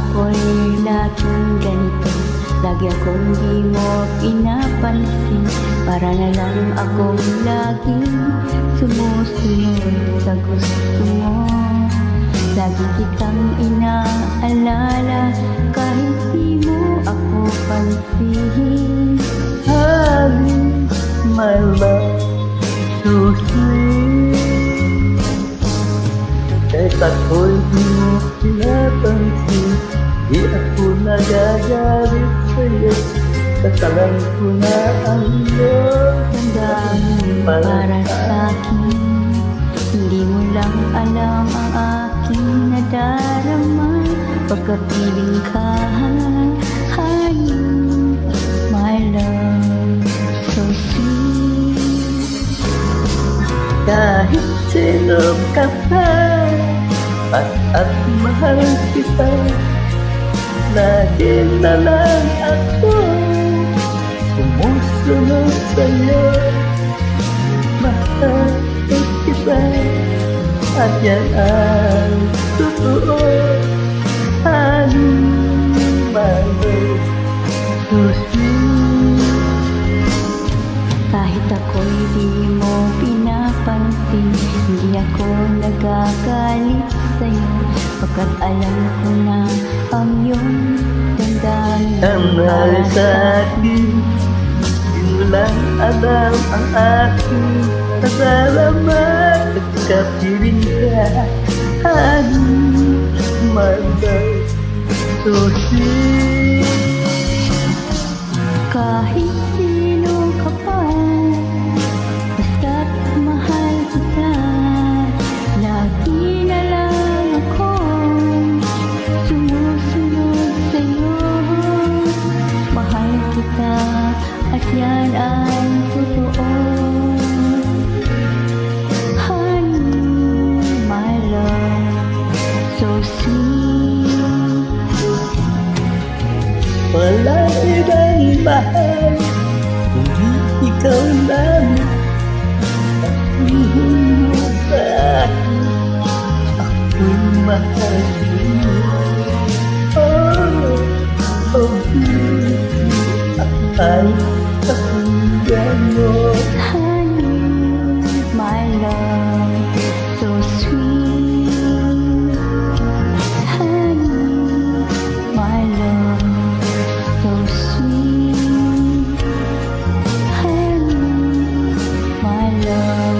ako'y laging ganito, lagi akong di mo pinapansin. Para na lang akong laging sumusunod sa gusto mo. Lagi kitang inaalala kahit di mo ako pansin. Honey, my love, so sweet. Kahit ako'y di mo pinapansin, di ako nagagalit sa'yo. Kasalan ko na ang iyong Tandaan mo para sa'kin, hindi mo lang alam ang aking nadarama. Pagkapiling ka, honey, my love, so sweet. kahit sino ka pa, at mahal kita. Lagi na lang ako sumusunod sa'yo. Mahal kita, at yan ang totoo. Honey, my love, so sweet. Kahit ako'y di mo pinapansin, hindi ako nagagalit sa'yo. Pagkat alam ko na ang iyong damdamin Ang mahal sa'kin, di mo lang alam ang aking nadarama. Nagkapiling ka, honey, my love, so sweet. Kahit sino ka pa, basta't mahal kita. Lagi na lang akong sumusunod sa'yo. Mahal kita at yan ay totoo. Honey, my love, so sweet. Walang ibang mahal, kundi ikaw lang. Sabihin mo sa akin, ako'y mahal mo. Oh, beauty, ay pakinggan mo. Honey, my love, so sweet. Honey, my love, so sweet. Honey, my love.